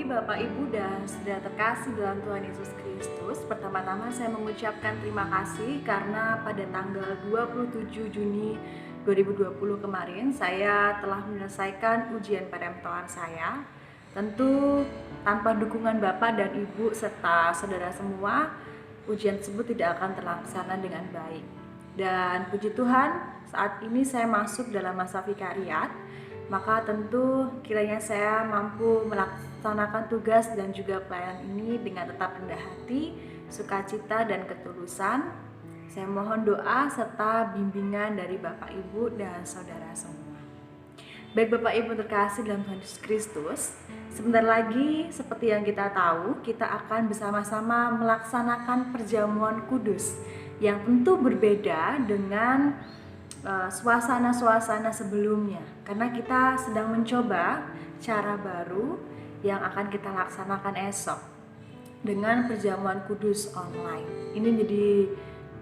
Bapak, Ibu, dan saudara terkasih dalam Tuhan Yesus Kristus. Pertama-tama saya mengucapkan terima kasih karena pada tanggal 27 Juni 2020 kemarin saya telah menyelesaikan ujian perempuan saya. Tentu tanpa dukungan Bapak dan Ibu serta saudara semua, ujian tersebut tidak akan terlaksana dengan baik. Dan puji Tuhan, saat ini saya masuk dalam masa vikariat, maka tentu kiranya saya mampu melaksanakan tugas dan juga pelayanan ini dengan tetap rendah hati, sukacita, dan ketulusan. Saya mohon doa serta bimbingan dari Bapak, Ibu, dan saudara semua. Baik Bapak Ibu terkasih dalam Tuhan Yesus Kristus, sebentar lagi seperti yang kita tahu, kita akan bersama-sama melaksanakan perjamuan kudus yang tentu berbeda dengan suasana-suasana sebelumnya, karena kita sedang mencoba cara baru yang akan kita laksanakan esok dengan perjamuan kudus online. Ini jadi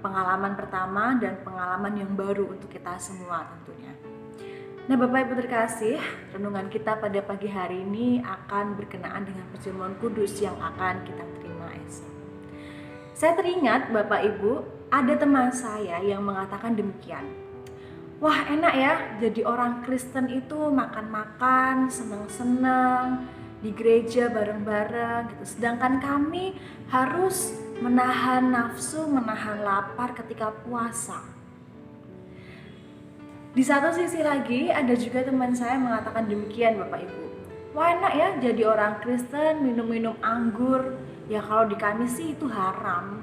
pengalaman pertama dan pengalaman yang baru untuk kita semua tentunya. Nah Bapak Ibu terkasih, renungan kita pada pagi hari ini akan berkenaan dengan perjamuan kudus yang akan kita terima esok. Saya teringat Bapak Ibu, ada teman saya yang mengatakan demikian. Wah enak ya, jadi orang Kristen itu makan-makan, senang-senang, di gereja bareng-bareng gitu. Sedangkan kami harus menahan nafsu, menahan lapar ketika puasa. Di satu sisi lagi ada juga teman saya mengatakan demikian Bapak Ibu. Wah enak ya, jadi orang Kristen minum-minum anggur, ya kalau di kami sih itu haram.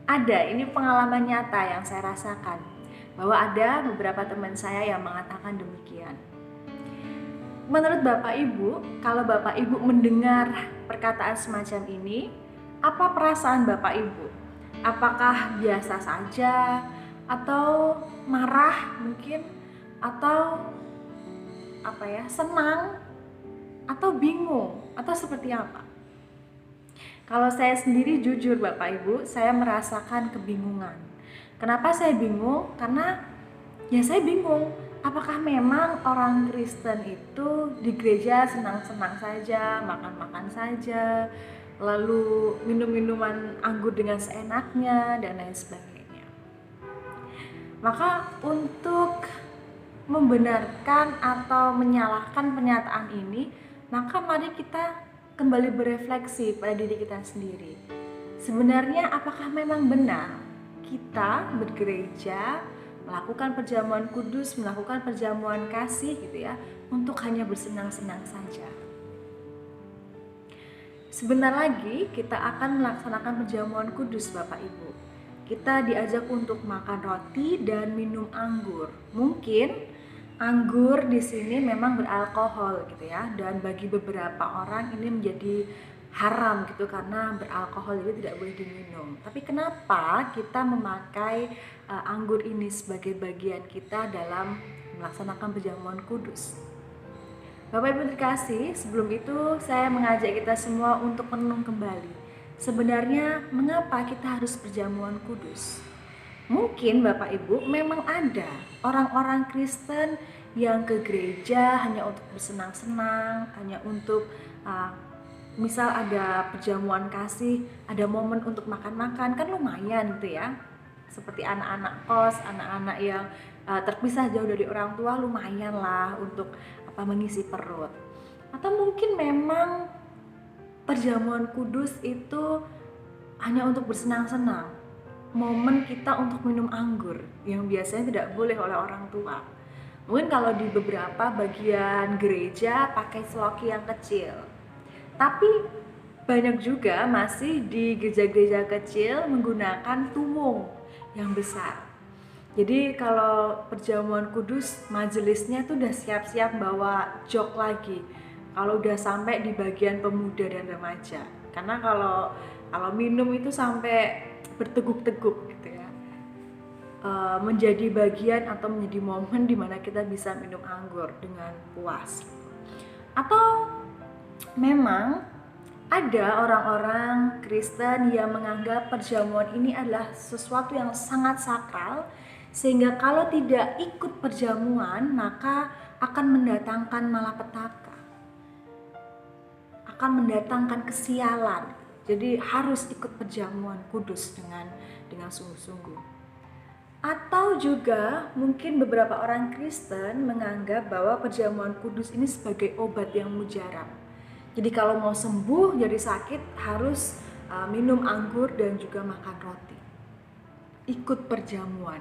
Ada, ini pengalaman nyata yang saya rasakan, bahwa ada beberapa teman saya yang mengatakan demikian. Menurut Bapak Ibu, kalau Bapak Ibu mendengar perkataan semacam ini, apa perasaan Bapak Ibu? Apakah biasa saja, atau marah mungkin, atau senang, atau bingung, atau seperti apa? Kalau saya sendiri jujur Bapak Ibu, saya merasakan kebingungan. Kenapa saya bingung? Karena ya saya bingung, apakah memang orang Kristen itu di gereja senang-senang saja, makan-makan saja, lalu minum-minuman anggur dengan seenaknya, dan lain sebagainya. Maka untuk membenarkan atau menyalahkan pernyataan ini, maka mari kita kembali berefleksi pada diri kita sendiri. Sebenarnya apakah memang benar kita bergereja, melakukan perjamuan kudus, melakukan perjamuan kasih gitu ya, untuk hanya bersenang-senang saja? Sebentar lagi kita akan melaksanakan perjamuan kudus Bapak Ibu. Kita diajak untuk makan roti dan minum anggur. Mungkin anggur di sini memang beralkohol gitu ya, dan bagi beberapa orang ini menjadi haram gitu karena beralkohol, jadi tidak boleh diminum. Tapi kenapa kita memakai anggur ini sebagai bagian kita dalam melaksanakan perjamuan kudus? Bapak Ibu terkasih, sebelum itu saya mengajak kita semua untuk merenung kembali. Sebenarnya mengapa kita harus perjamuan kudus? Mungkin Bapak Ibu memang ada orang-orang Kristen yang ke gereja hanya untuk bersenang-senang, hanya untuk misal ada perjamuan kasih, ada momen untuk makan-makan, kan lumayan gitu ya. Seperti anak-anak kos, anak-anak yang terpisah jauh dari orang tua, lumayan lah untuk mengisi perut. Atau mungkin memang perjamuan kudus itu hanya untuk bersenang-senang, momen kita untuk minum anggur yang biasanya tidak boleh oleh orang tua. Mungkin kalau di beberapa bagian gereja pakai seloki yang kecil. Tapi banyak juga masih di gereja-gereja kecil menggunakan tumung yang besar. Jadi kalau perjamuan kudus, majelisnya tuh udah siap-siap bawa jok lagi kalau udah sampai di bagian pemuda dan remaja. Karena kalau minum itu sampai berteguk-teguk gitu ya, menjadi bagian atau menjadi momen dimana kita bisa minum anggur dengan puas. Atau memang ada orang-orang Kristen yang menganggap perjamuan ini adalah sesuatu yang sangat sakral, sehingga kalau tidak ikut perjamuan maka akan mendatangkan malapetaka, akan mendatangkan kesialan. Jadi harus ikut perjamuan kudus dengan sungguh-sungguh. Atau juga mungkin beberapa orang Kristen menganggap bahwa perjamuan kudus ini sebagai obat yang mujarab. Jadi kalau mau sembuh jadi sakit harus minum anggur dan juga makan roti. Ikut perjamuan.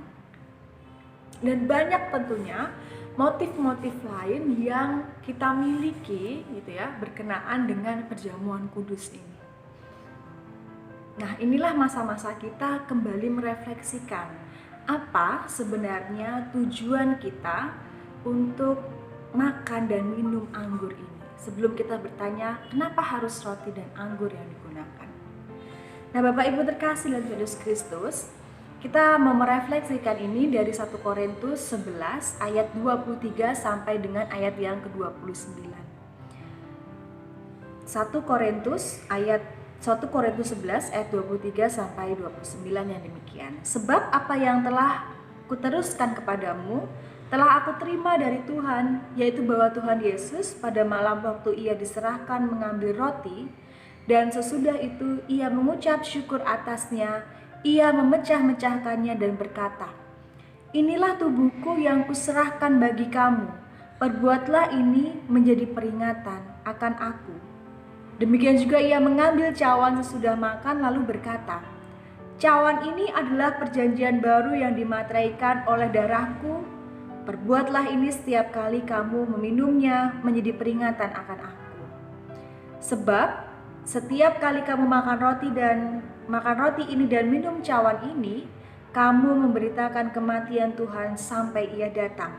Dan banyak tentunya motif-motif lain yang kita miliki gitu ya, berkenaan dengan perjamuan kudus ini. Nah, inilah masa-masa kita kembali merefleksikan apa sebenarnya tujuan kita untuk makan dan minum anggur ini. Sebelum kita bertanya, kenapa harus roti dan anggur yang digunakan? Nah, Bapak Ibu terkasih dalam Yesus Kristus, kita mau merefleksikan ini dari 1 Korintus 11 ayat 23 sampai dengan ayat yang ke-29. 1 Korintus 11 ayat 23 sampai 29 yang demikian. Sebab apa yang telah kuteruskan kepadamu telah aku terima dari Tuhan, yaitu bahwa Tuhan Yesus pada malam waktu ia diserahkan mengambil roti, dan sesudah itu ia mengucap syukur atasnya, ia memecah-mecahkannya dan berkata, "Inilah tubuhku yang kuserahkan bagi kamu, perbuatlah ini menjadi peringatan akan aku." Demikian juga ia mengambil cawan sesudah makan lalu berkata, "Cawan ini adalah perjanjian baru yang dimateraikan oleh darahku. Perbuatlah ini setiap kali kamu meminumnya menjadi peringatan akan aku. Sebab setiap kali kamu makan roti ini dan minum cawan ini, kamu memberitakan kematian Tuhan sampai ia datang.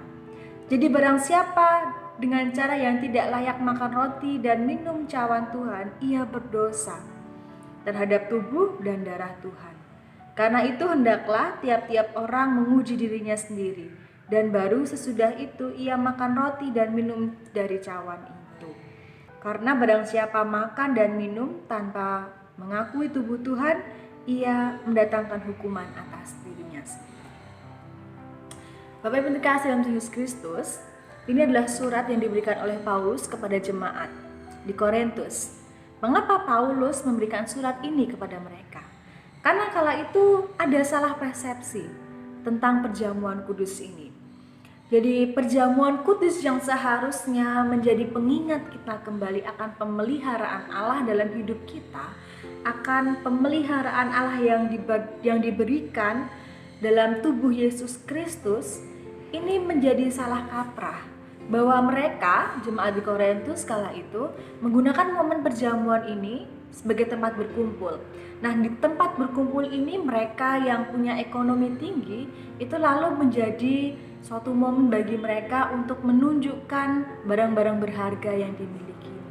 Jadi barang siapa dengan cara yang tidak layak makan roti dan minum cawan Tuhan, ia berdosa terhadap tubuh dan darah Tuhan. Karena itu hendaklah tiap-tiap orang menguji dirinya sendiri, dan baru sesudah itu ia makan roti dan minum dari cawan itu. Karena barang siapa makan dan minum tanpa mengakui tubuh Tuhan, ia mendatangkan hukuman atas dirinya sendiri." Bapak Ibu terkasih dalam Yesus Kristus, ini adalah surat yang diberikan oleh Paulus kepada jemaat di Korintus. Mengapa Paulus memberikan surat ini kepada mereka? Karena kala itu ada salah persepsi tentang perjamuan kudus ini. Jadi perjamuan kudus yang seharusnya menjadi pengingat kita kembali akan pemeliharaan Allah dalam hidup kita, akan pemeliharaan Allah yang diberikan dalam tubuh Yesus Kristus, ini menjadi salah kaprah. Bahwa mereka, jemaat di Korintus kala itu, menggunakan momen perjamuan ini sebagai tempat berkumpul. Nah, di tempat berkumpul ini mereka yang punya ekonomi tinggi itu lalu menjadi suatu momen bagi mereka untuk menunjukkan barang-barang berharga yang dimilikinya,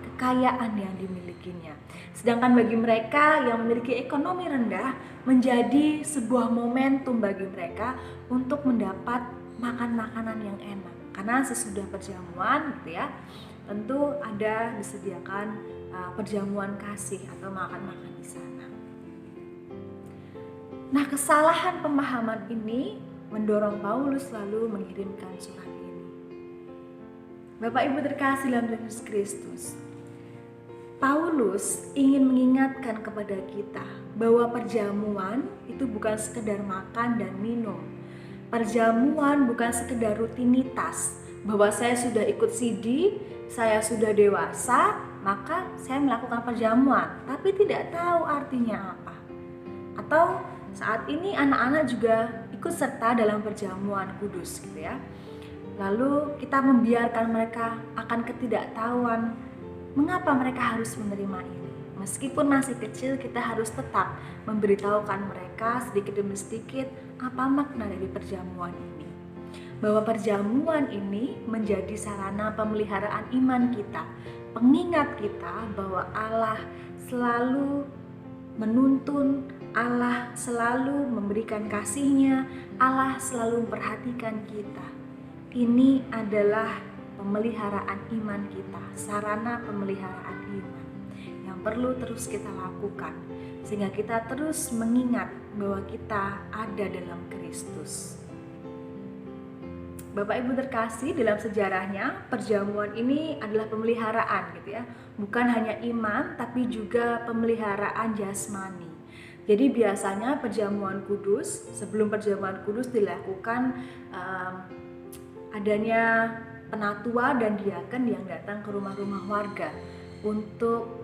kekayaan yang dimilikinya. Sedangkan bagi mereka yang memiliki ekonomi rendah, menjadi sebuah momentum bagi mereka untuk mendapat makan makanan yang enak. Karena sesudah perjamuan gitu ya, tentu ada disediakan perjamuan kasih atau makan-makan di sana. Nah, kesalahan pemahaman ini mendorong Paulus lalu mengirimkan surat ini. Bapak Ibu terkasih dalam Yesus Kristus, Paulus ingin mengingatkan kepada kita bahwa perjamuan itu bukan sekedar makan dan minum. Perjamuan bukan sekedar rutinitas, bahwa saya sudah ikut CD, saya sudah dewasa, maka saya melakukan perjamuan, tapi tidak tahu artinya apa. Atau saat ini anak-anak juga ikut serta dalam perjamuan kudus gitu ya. Lalu kita membiarkan mereka akan ketidaktahuan mengapa mereka harus menerima ini. Meskipun masih kecil, kita harus tetap memberitahukan mereka sedikit demi sedikit apa makna dari perjamuan ini. Bahwa perjamuan ini menjadi sarana pemeliharaan iman kita, pengingat kita bahwa Allah selalu menuntun, Allah selalu memberikan kasih-Nya, Allah selalu memperhatikan kita. Ini adalah pemeliharaan iman kita, sarana pemeliharaan iman yang perlu terus kita lakukan, sehingga kita terus mengingat bahwa kita ada dalam Kristus. Bapak Ibu terkasih, dalam sejarahnya perjamuan ini adalah pemeliharaan gitu ya. Bukan hanya iman tapi juga pemeliharaan jasmani. Jadi biasanya perjamuan kudus, sebelum perjamuan kudus dilakukan adanya penatua dan diaken yang datang ke rumah-rumah warga untuk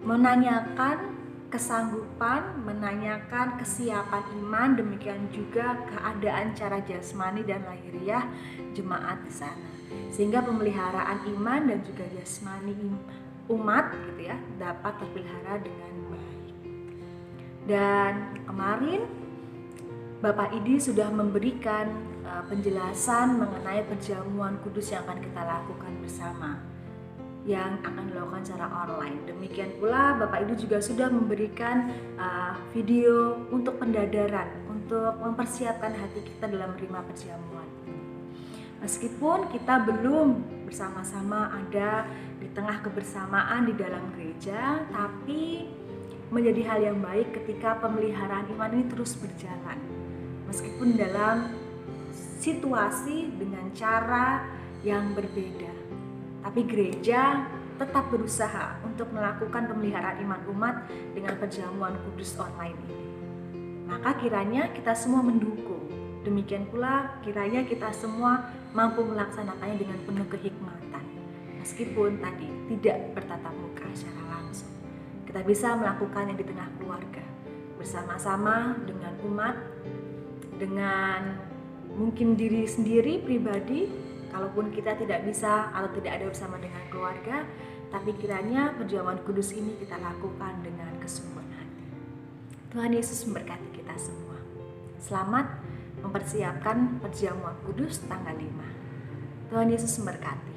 menanyakan kesanggupan, menanyakan kesiapan iman, demikian juga keadaan cara jasmani dan lahiriah jemaat di sana. Sehingga pemeliharaan iman dan juga jasmani umat gitu ya dapat terpelihara dengan baik. Dan kemarin Bapak Idi sudah memberikan penjelasan mengenai perjamuan kudus yang akan kita lakukan bersama, yang akan dilakukan secara online. Demikian pula Bapak Ibu juga sudah memberikan video untuk pendadaran, untuk mempersiapkan hati kita dalam menerima perjamuan. Meskipun kita belum bersama-sama ada di tengah kebersamaan di dalam gereja, tapi menjadi hal yang baik ketika pemeliharaan iman ini terus berjalan. Meskipun dalam situasi dengan cara yang berbeda, tapi gereja tetap berusaha untuk melakukan pemeliharaan iman umat dengan perjamuan kudus online ini. Maka kiranya kita semua mendukung. Demikian pula kiranya kita semua mampu melaksanakannya dengan penuh kehikmatan. Meskipun tadi tidak bertatap muka secara langsung. Kita bisa melakukannya di tengah keluarga, bersama-sama dengan umat, dengan mungkin diri sendiri pribadi. Kalaupun kita tidak bisa atau tidak ada bersama dengan keluarga, tapi kiranya perjamuan kudus ini kita lakukan dengan kesungguhan hati. Tuhan Yesus memberkati kita semua. Selamat mempersiapkan perjamuan kudus tanggal 5. Tuhan Yesus memberkati.